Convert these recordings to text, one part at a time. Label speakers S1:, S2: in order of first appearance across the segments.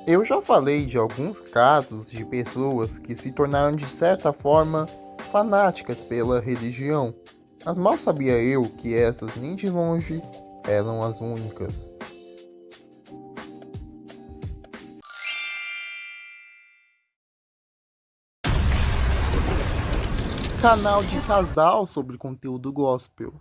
S1: Eu já falei de alguns casos de pessoas que se tornaram de certa forma fanáticas pela religião, mas mal sabia eu que essas nem de longe eram as únicas. Canal de casal sobre conteúdo gospel.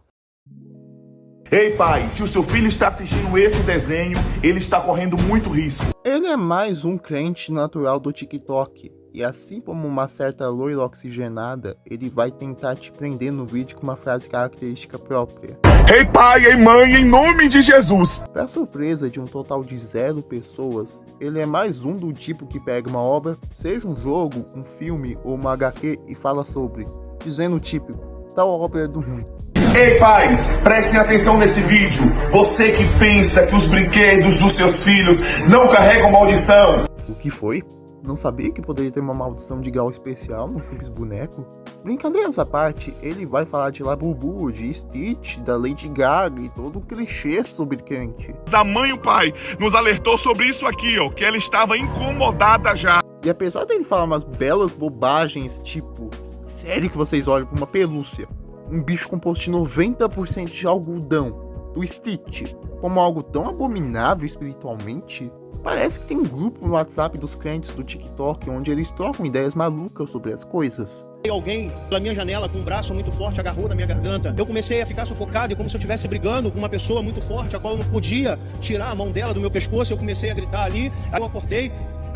S2: Ei pai, se o seu filho está assistindo esse desenho, ele está correndo muito risco.
S1: Ele é mais um crente natural do TikTok, e assim como uma certa loira oxigenada, ele vai tentar te prender no vídeo com uma frase característica própria.
S2: Ei pai, ei mãe, em nome de Jesus!
S1: Para surpresa de um total de 0 pessoas, ele é mais um do tipo que pega uma obra, seja um jogo, um filme ou uma HQ e fala sobre, dizendo o típico, tal obra é do ruim.
S2: Ei pais, prestem atenção nesse vídeo. Você que pensa que os brinquedos dos seus filhos não carregam maldição.
S1: O que foi? Não sabia que poderia ter uma maldição de grau especial num simples boneco? Brincadeiras à parte, ele vai falar de Labubu, de Stitch, da Lady Gaga e todo um clichê sobre crente.
S2: A mãe e o pai nos alertou sobre isso aqui, ó, que ela estava incomodada já.
S1: E apesar dele falar umas belas bobagens, tipo, sério que vocês olham pra uma pelúcia, um bicho composto de 90% de algodão, do Stitch, como algo tão abominável espiritualmente? Parece que tem um grupo no WhatsApp dos crentes do TikTok onde eles trocam ideias malucas sobre as coisas.
S3: Alguém pela minha janela com um braço muito forte agarrou na minha garganta. Eu comecei a ficar sufocado e como se eu estivesse brigando com uma pessoa muito forte, a qual eu não podia tirar a mão dela do meu pescoço. Eu comecei a gritar ali, aí eu acordei,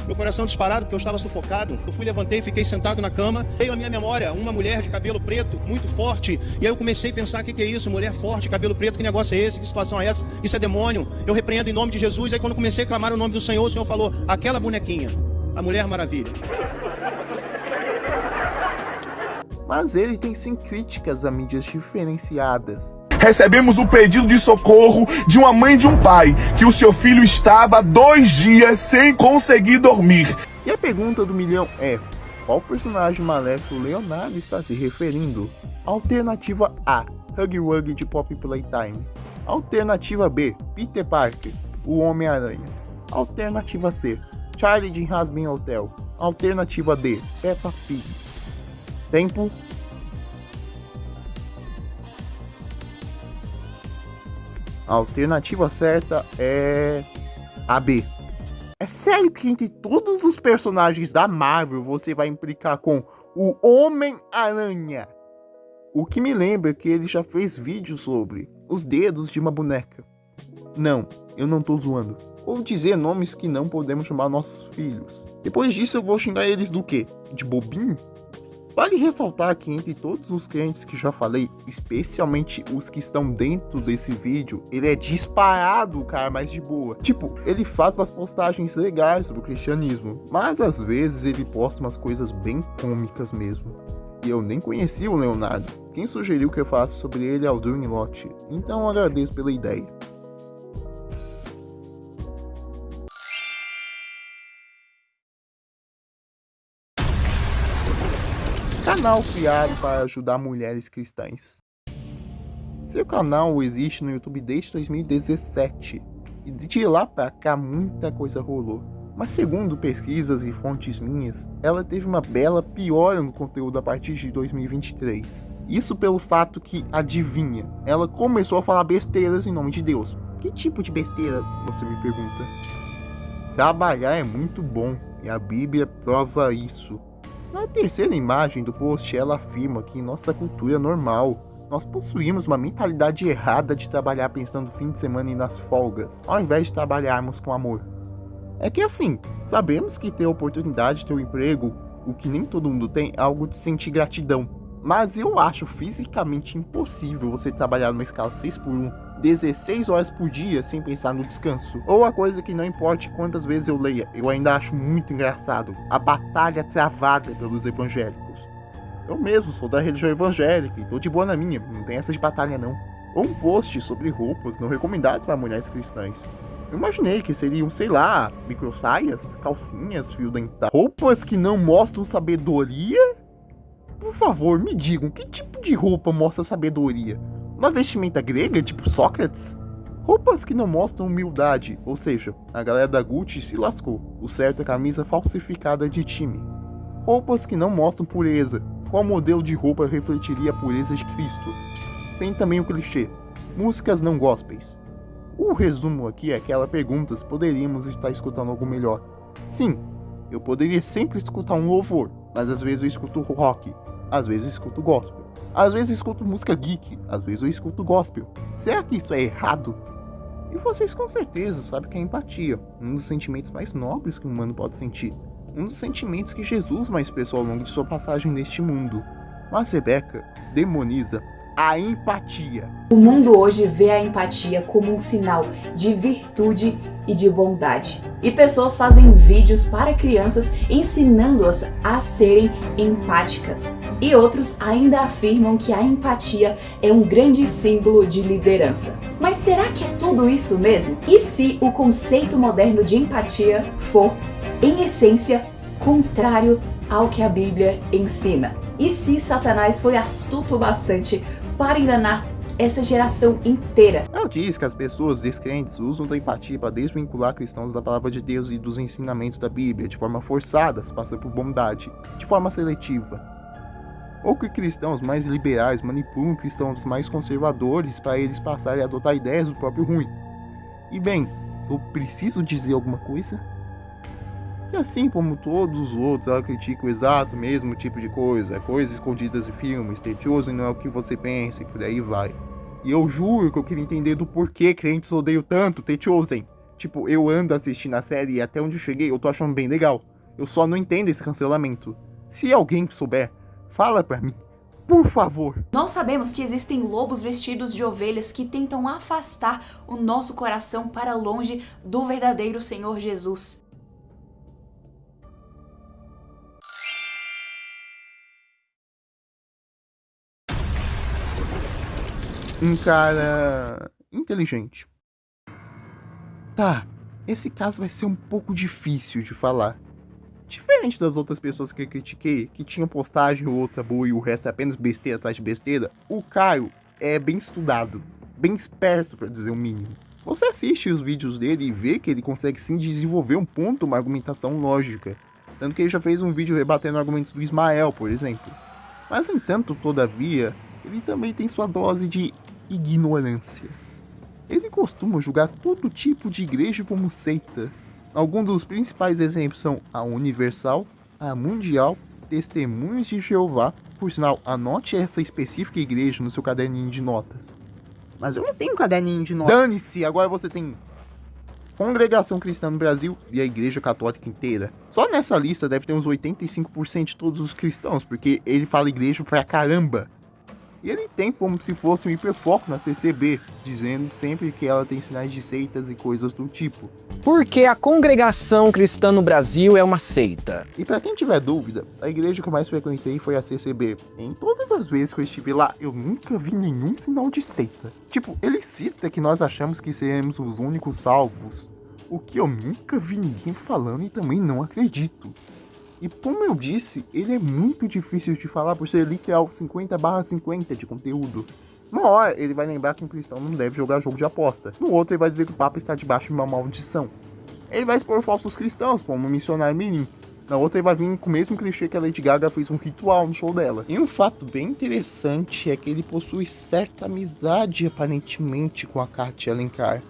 S3: meu coração disparado porque eu estava sufocado. Eu levantei, fiquei sentado na cama. Veio à minha memória uma mulher de cabelo preto, muito forte. E aí eu comecei a pensar, o que é isso? Mulher forte, cabelo preto, que negócio é esse? Que situação é essa? Isso é demônio. Eu repreendo em nome de Jesus. Aí quando comecei a clamar o nome do Senhor, o Senhor falou, aquela bonequinha, a Mulher Maravilha.
S1: Mas ele tem sim críticas a mídias diferenciadas.
S2: Recebemos o pedido de socorro de uma mãe e de um pai, que o seu filho estava 2 dias sem conseguir dormir.
S1: E a pergunta do milhão é, qual personagem maléfico Leonardo está se referindo? Alternativa A, Huggy Wuggy de Pop Playtime. Alternativa B, Peter Parker, o Homem-Aranha. Alternativa C, Charlie de Hazbin Hotel. Alternativa D, Peppa Pig. Tempo. A alternativa certa é a B. É sério que entre todos os personagens da Marvel você vai implicar com o Homem-Aranha? O que me lembra que ele já fez vídeo sobre os dedos de uma boneca. Não, eu não tô zoando. Ou dizer nomes que não podemos chamar nossos filhos. Depois disso eu vou xingar eles do quê? De bobinho? Vale ressaltar que entre todos os crentes que já falei, especialmente os que estão dentro desse vídeo, ele é disparado o cara mais de boa. Tipo, ele faz umas postagens legais sobre o cristianismo, mas às vezes ele posta umas coisas bem cômicas mesmo. E eu nem conhecia o Leonardo. Quem sugeriu que eu falasse sobre ele é o Dream Lot, então eu agradeço pela ideia. Canal criado para ajudar mulheres cristãs. Seu canal existe no YouTube desde 2017 e de lá pra cá muita coisa rolou. Mas segundo pesquisas e fontes minhas, ela teve uma bela piora no conteúdo a partir de 2023. Isso pelo fato que, adivinha, ela começou a falar besteiras em nome de Deus. Que tipo de besteira, você me pergunta? Trabalhar é muito bom e a Bíblia prova isso. Na terceira imagem do post, ela afirma que em nossa cultura normal, nós possuímos uma mentalidade errada de trabalhar pensando no fim de semana e nas folgas, ao invés de trabalharmos com amor. É que assim, sabemos que ter a oportunidade de ter um emprego, o que nem todo mundo tem, é algo de sentir gratidão. Mas eu acho fisicamente impossível você trabalhar numa escala 6x1, 16 horas por dia sem pensar no descanso. Ou a coisa que não importe quantas vezes eu leia, eu ainda acho muito engraçado, a batalha travada pelos evangélicos. Eu mesmo sou da religião evangélica e tô de boa na minha, não tem essa de batalha não. Ou um post sobre roupas não recomendadas para mulheres cristãs. Eu imaginei que seriam, sei lá, microsaias, calcinhas, fio dental, roupas que não mostram sabedoria? Por favor, me digam, que tipo de roupa mostra sabedoria? Uma vestimenta grega, tipo Sócrates? Roupas que não mostram humildade, ou seja, a galera da Gucci se lascou, o certo é camisa falsificada de time. Roupas que não mostram pureza, qual modelo de roupa refletiria a pureza de Cristo? Tem também o clichê, músicas não gospels. O resumo aqui é aquela pergunta se poderíamos estar escutando algo melhor. Sim, eu poderia sempre escutar um louvor, mas às vezes eu escuto rock, às vezes eu escuto gospel, às vezes eu escuto música geek, às vezes eu escuto gospel. Será que isso é errado? E vocês com certeza sabem que é empatia, um dos sentimentos mais nobres que um humano pode sentir, um dos sentimentos que Jesus mais expressou ao longo de sua passagem neste mundo. Mas Rebeca demoniza a empatia.
S4: O mundo hoje vê a empatia como um sinal de virtude e de bondade. E pessoas fazem vídeos para crianças ensinando-as a serem empáticas. E outros ainda afirmam que a empatia é um grande símbolo de liderança. Mas será que é tudo isso mesmo? E se o conceito moderno de empatia for, em essência, contrário ao que a Bíblia ensina? E se Satanás foi astuto bastante para enganar essa geração inteira?
S1: Ela diz que as pessoas descrentes usam da empatia para desvincular cristãos da palavra de Deus e dos ensinamentos da Bíblia de forma forçada, passando por bondade, de forma seletiva. Ou que cristãos mais liberais manipulam cristãos mais conservadores para eles passarem a adotar ideias do próprio ruim. E bem, eu preciso dizer alguma coisa? E assim como todos os outros, ela critica o exato mesmo tipo de coisa, coisas escondidas em filmes, teioso não é o que você pensa e por aí vai. E eu juro que eu queria entender do porquê crentes odeiam tanto Techosen. Tipo, eu ando assistindo a série e até onde eu cheguei eu tô achando bem legal. Eu só não entendo esse cancelamento. Se alguém souber, fala pra mim, por favor.
S4: Nós sabemos que existem lobos vestidos de ovelhas que tentam afastar o nosso coração para longe do verdadeiro Senhor Jesus.
S1: Um cara inteligente. Tá, esse caso vai ser um pouco difícil de falar. Diferente das outras pessoas que eu critiquei, que tinham postagem ou outra boa e o resto é apenas besteira atrás de besteira, o Caio é bem estudado, bem esperto pra dizer o mínimo. Você assiste os vídeos dele e vê que ele consegue sim desenvolver um ponto, uma argumentação lógica. Tanto que ele já fez um vídeo rebatendo argumentos do Ismael, por exemplo. Mas, entanto, todavia, ele também tem sua dose de ignorância. Ele costuma julgar todo tipo de igreja como seita. Alguns dos principais exemplos são a Universal, a Mundial, Testemunhos de Jeová. Por sinal, anote essa específica igreja no seu caderninho de notas. Mas eu não tenho um caderninho de notas. Dane-se, agora você tem Congregação Cristã no Brasil e a Igreja Católica inteira. Só nessa lista deve ter uns 85% de todos os cristãos, porque ele fala igreja pra caramba. E ele tem como se fosse um hiperfoco na CCB, dizendo sempre que ela tem sinais de seitas e coisas do tipo.
S5: Porque a Congregação Cristã no Brasil é uma seita.
S1: E pra quem tiver dúvida, a igreja que eu mais frequentei foi a CCB. Em todas as vezes que eu estive lá, eu nunca vi nenhum sinal de seita. Tipo, ele cita que nós achamos que seremos os únicos salvos, o que eu nunca vi ninguém falando e também não acredito. E como eu disse, ele é muito difícil de falar por ser literal 50/50 de conteúdo. Uma hora ele vai lembrar que um cristão não deve jogar jogo de aposta. No outro ele vai dizer que o Papa está debaixo de uma maldição. Ele vai expor falsos cristãos, como o missionário Mirim. Na outra ele vai vir com o mesmo clichê que a Lady Gaga fez um ritual no show dela. E um fato bem interessante é que ele possui certa amizade aparentemente com a Kátia Alencar.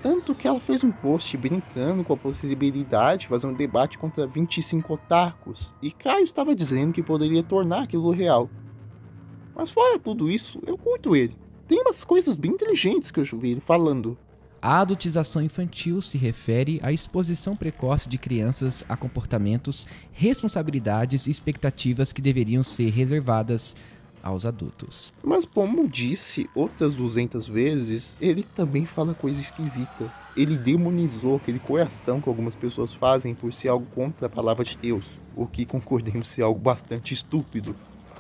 S1: Tanto que ela fez um post brincando com a possibilidade de fazer um debate contra 25 otakus. E Caio estava dizendo que poderia tornar aquilo real. Mas fora tudo isso, eu curto ele. Tem umas coisas bem inteligentes que eu vi ele falando.
S6: A adultização infantil se refere à exposição precoce de crianças a comportamentos, responsabilidades e expectativas que deveriam ser reservadas aos adultos.
S1: Mas como disse outras 200 vezes, ele também fala coisa esquisita. Ele demonizou aquele coração que algumas pessoas fazem por ser algo contra a palavra de Deus, o que concordemos ser algo bastante estúpido.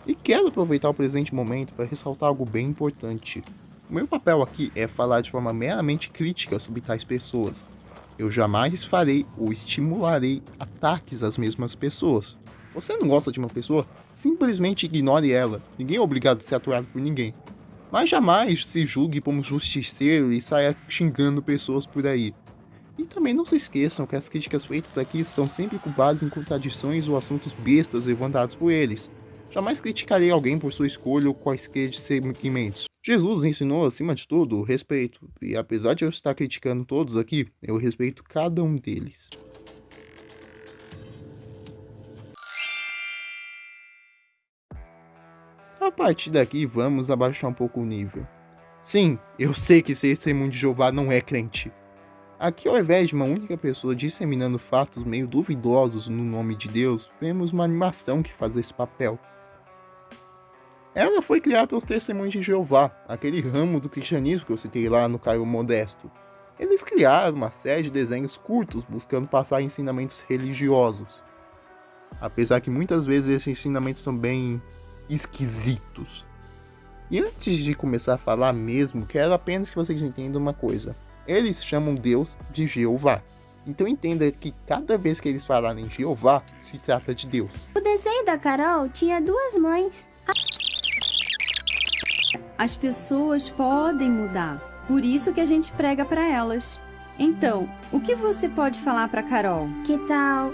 S1: E quero aproveitar o presente momento para ressaltar algo bem importante. O meu papel aqui é falar de forma meramente crítica sobre tais pessoas. Eu jamais farei ou estimularei ataques às mesmas pessoas. Você não gosta de uma pessoa? Simplesmente ignore ela. Ninguém é obrigado a ser aturado por ninguém. Mas jamais se julgue como justiceiro e saia xingando pessoas por aí. E também não se esqueçam que as críticas feitas aqui são sempre com base em contradições ou assuntos bestas levantados por eles. Jamais criticarei alguém por sua escolha ou quaisquer segmentos. Jesus ensinou, acima de tudo, o respeito, e apesar de eu estar criticando todos aqui, eu respeito cada um deles. A partir daqui, vamos abaixar um pouco o nível. Sim, eu sei que ser testemunho de Jeová não é crente. Aqui, ao invés de uma única pessoa disseminando fatos meio duvidosos no nome de Deus, vemos uma animação que faz esse papel. Ela foi criada pelos Testemunhos de Jeová, aquele ramo do cristianismo que eu citei lá no Caio Modesto. Eles criaram uma série de desenhos curtos buscando passar ensinamentos religiosos. Apesar que muitas vezes esses ensinamentos são bem esquisitos. E antes de começar a falar mesmo, quero apenas que vocês entendam uma coisa. Eles chamam Deus de Jeová. Então entenda que cada vez que eles falarem Jeová, se trata de Deus.
S7: O desenho da Carol tinha duas mães.
S8: As pessoas podem mudar, por isso que a gente prega para elas. Então, o que você pode falar para Carol?
S7: Que tal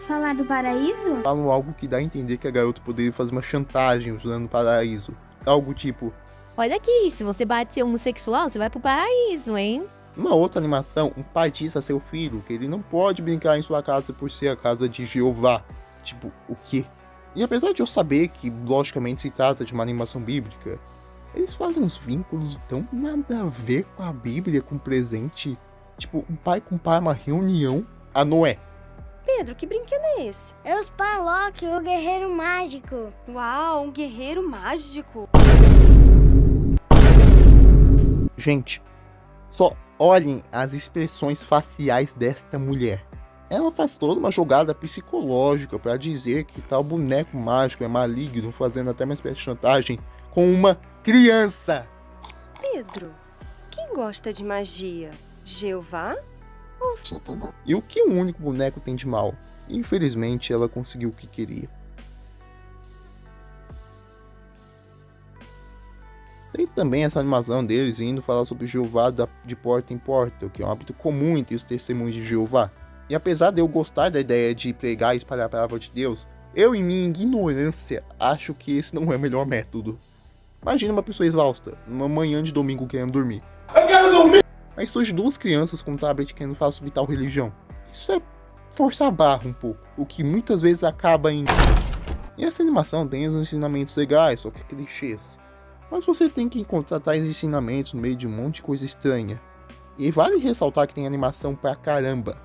S7: falar do paraíso?
S1: Falam algo que dá a entender que a garota poderia fazer uma chantagem usando o paraíso. Algo tipo:
S9: olha aqui, se você bate ser homossexual, você vai pro paraíso, hein?
S1: Numa outra animação, um pai diz a seu filho que ele não pode brincar em sua casa por ser a casa de Jeová. Tipo, o quê? E apesar de eu saber que logicamente se trata de uma animação bíblica, eles fazem uns vínculos tão nada a ver com a Bíblia, com o presente. Tipo, um pai compara uma reunião a Noé.
S10: Pedro, que brinquedo é esse?
S7: É os Palok, o guerreiro mágico.
S10: Uau, um guerreiro mágico.
S1: Gente, só olhem as expressões faciais desta mulher. Ela faz toda uma jogada psicológica para dizer que tal boneco mágico é maligno, fazendo até uma espécie de chantagem com uma criança.
S10: Pedro, quem gosta de magia? Jeová?
S1: E o que um único boneco tem de mal? Infelizmente, ela conseguiu o que queria. Tem também essa animação deles indo falar sobre Jeová de porta em porta, o que é um hábito comum entre os testemunhos de Jeová. E apesar de eu gostar da ideia de pregar e espalhar a palavra de Deus, eu, em minha ignorância, acho que esse não é o melhor método. Imagina uma pessoa exausta, numa manhã de domingo querendo dormir. Eu quero dormir! Aí surge duas crianças com um tablet querendo falar sobre tal religião. Isso é forçar a barra um pouco, o que muitas vezes acaba em... E essa animação tem os ensinamentos legais, só que clichês. Mas você tem que encontrar tais ensinamentos no meio de um monte de coisa estranha. E vale ressaltar que tem animação pra caramba.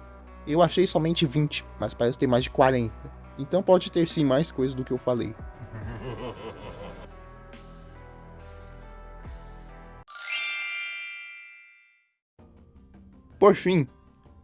S1: Eu achei somente 20, mas parece ter mais de 40. Então pode ter sim mais coisas do que eu falei. Por fim,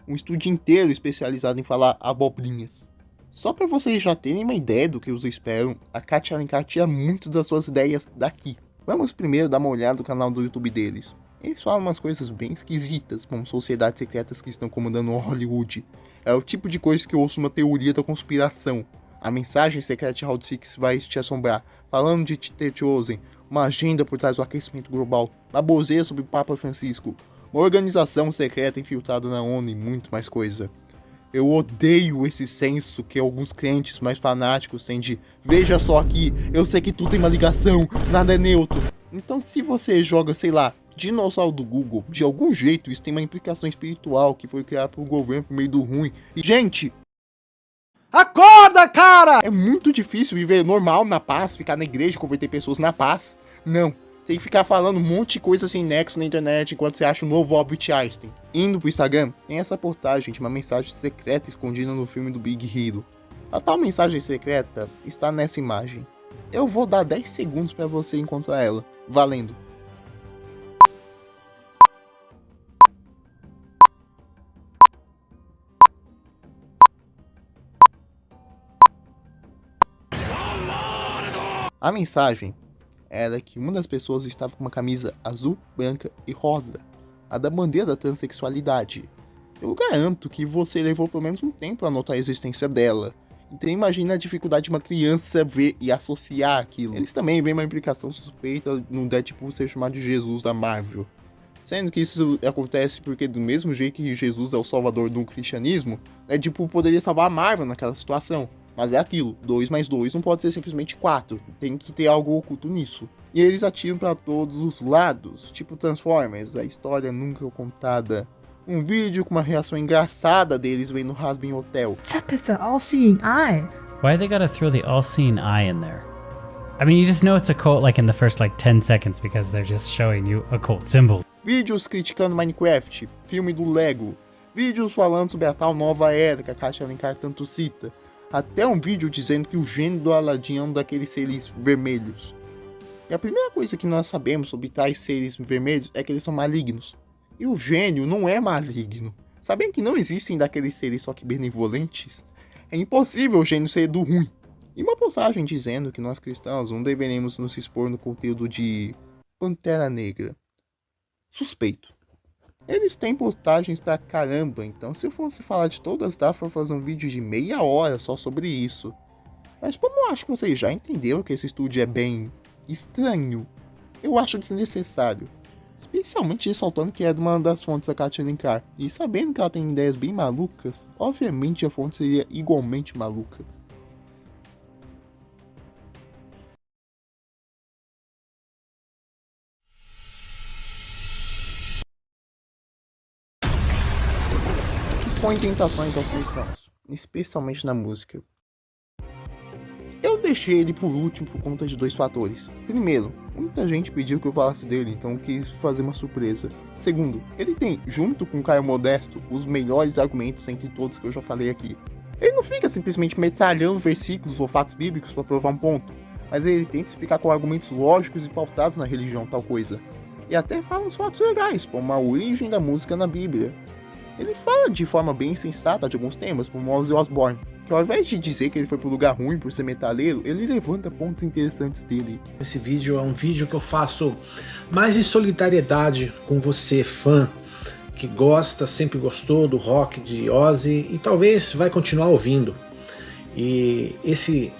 S1: um estúdio inteiro especializado em falar abobrinhas. Só para vocês já terem uma ideia do que os esperam, a Kátia Alencar tira muito das suas ideias daqui. Vamos primeiro dar uma olhada no canal do YouTube deles. Eles falam umas coisas bem esquisitas, como sociedades secretas que estão comandando Hollywood. É o tipo de coisa que eu ouço uma teoria da conspiração. A mensagem secreta de Round 6 vai te assombrar, falando de The Chosen, uma agenda por trás do aquecimento global, baboseira sobre o Papa Francisco, uma organização secreta infiltrada na ONU e muito mais coisa. Eu odeio esse senso que alguns crentes mais fanáticos têm de veja só aqui, eu sei que tudo tem uma ligação, nada é neutro. Então se você joga, sei lá, dinossauro do Google, de algum jeito isso tem uma implicação espiritual que foi criada por um governo por meio do ruim. E, gente, acorda, cara! É muito difícil viver normal na paz, ficar na igreja e converter pessoas na paz. Não. Tem que ficar falando um monte de coisa sem nexo na internet enquanto você acha o novo Albert Einstein. Indo pro Instagram, tem essa postagem de uma mensagem secreta escondida no filme do Big Hero. A tal mensagem secreta está nessa imagem. Eu vou dar 10 segundos para você encontrar ela. Valendo! A mensagem era que uma das pessoas estava com uma camisa azul, branca e rosa, a da bandeira da transexualidade. Eu garanto que você levou pelo menos um tempo a notar a existência dela. Então imagina a dificuldade de uma criança ver e associar aquilo. Eles também veem uma implicação suspeita no Deadpool ser chamado de Jesus da Marvel. Sendo que isso acontece porque do mesmo jeito que Jesus é o salvador do cristianismo, Deadpool poderia salvar a Marvel naquela situação. Mas é aquilo, 2 mais 2 não pode ser simplesmente 4, tem que ter algo oculto nisso. E eles atiram para todos os lados, tipo Transformers, a história nunca é contada. Um vídeo com uma reação engraçada deles vendo Hazbin Hotel.
S11: What's up with the all-seeing eye?
S12: Why they gotta throw the all-seeing eye in there? I mean, you just know it's a cult like in the first 10 seconds because they're just showing you occult symbols.
S1: Vídeos criticando Minecraft, filme do Lego, vídeos falando sobre a tal nova era que a Kátia Alencar tanto cita, até um vídeo dizendo que o gênio do Aladdin é um daqueles seres vermelhos. E a primeira coisa que nós sabemos sobre tais seres vermelhos é que eles são malignos. E o gênio não é maligno. Sabem que não existem daqueles seres só que benevolentes? É impossível o gênio ser do ruim. E uma postagem dizendo que nós cristãos não deveremos nos expor no conteúdo de Pantera Negra. Suspeito. Eles têm postagens pra caramba, então se eu fosse falar de todas, dá pra fazer um vídeo de meia hora só sobre isso. Mas como eu acho que vocês já entenderam que esse estúdio é bem estranho, eu acho desnecessário. Especialmente ressaltando que é de uma das fontes da Kátia Alencar. E sabendo que ela tem ideias bem malucas, obviamente a fonte seria igualmente maluca. Expõe tentações aos cristãos, especialmente na música. Eu deixei ele por último por conta de 2 fatores. Primeiro, muita gente pediu que eu falasse dele, então eu quis fazer uma surpresa. Segundo, ele tem, junto com Caio Modesto, os melhores argumentos entre todos que eu já falei aqui. Ele não fica simplesmente metralhando versículos ou fatos bíblicos para provar um ponto, mas ele tenta explicar com argumentos lógicos e pautados na religião tal coisa. E até fala uns fatos legais, como a origem da música na Bíblia. Ele fala de forma bem sensata de alguns temas, como Ozzy Osbourne, que ao invés de dizer que ele foi pro lugar ruim por ser metaleiro, ele levanta pontos interessantes dele.
S13: Esse vídeo é um vídeo que eu faço mais em solidariedade com você, fã, que gosta, sempre gostou do rock de Ozzy e talvez vai continuar ouvindo. E esse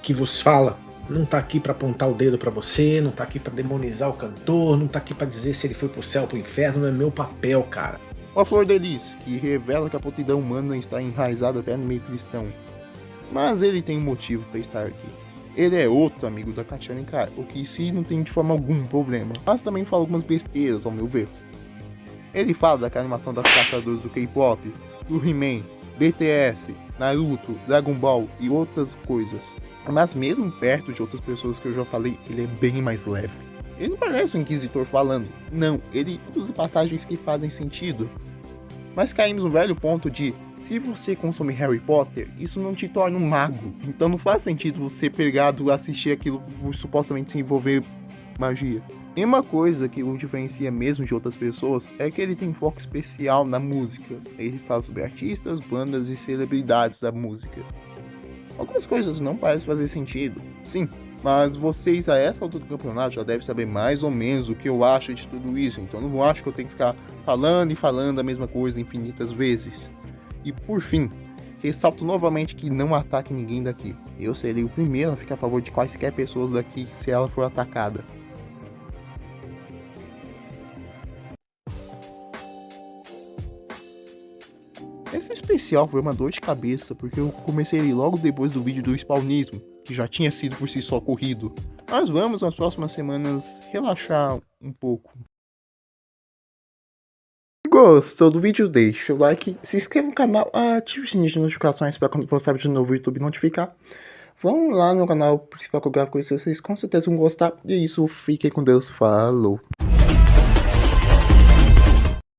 S13: que vos fala não tá aqui para apontar o dedo para você, não tá aqui para demonizar o cantor, não tá aqui para dizer se ele foi pro céu ou pro inferno, não é meu papel, cara.
S1: A Flor de Lis, que revela que a prontidão humana está enraizada até no meio cristão. Mas ele tem um motivo para estar aqui. Ele é outro amigo da Kátia Alencar, o que sim não tem de forma algum problema, mas também fala algumas besteiras ao meu ver. Ele fala da animação das caçadoras do K-pop, do He-Man, BTS, Naruto, Dragon Ball e outras coisas. Mas mesmo perto de outras pessoas que eu já falei, ele é bem mais leve. Ele não parece um inquisitor falando, não, ele usa passagens que fazem sentido. Mas caímos no velho ponto de, se você consome Harry Potter, isso não te torna um mago. Então não faz sentido você pegado assistir aquilo por supostamente se envolver magia. E uma coisa que o diferencia mesmo de outras pessoas é que ele tem um foco especial na música. Ele fala sobre artistas, bandas e celebridades da música. Algumas coisas não parecem fazer sentido, sim. Mas vocês a essa altura do campeonato já devem saber mais ou menos o que eu acho de tudo isso. Então não acho que eu tenho que ficar falando e falando a mesma coisa infinitas vezes. E por fim, ressalto novamente que não ataque ninguém daqui. Eu serei o primeiro a ficar a favor de quaisquer pessoas daqui se ela for atacada. Esse especial foi uma dor de cabeça porque eu comecei ele logo depois do vídeo do spawnismo, que já tinha sido por si só corrido. Mas vamos nas próximas semanas relaxar um pouco. Se gostou do vídeo, deixa o like, se inscreva no canal, ative o sininho de notificações para quando postar vídeo novo o YouTube notificar. Vão lá no canal principal que eu gravo com vocês com certeza vão gostar. E é isso, fiquem com Deus, falou!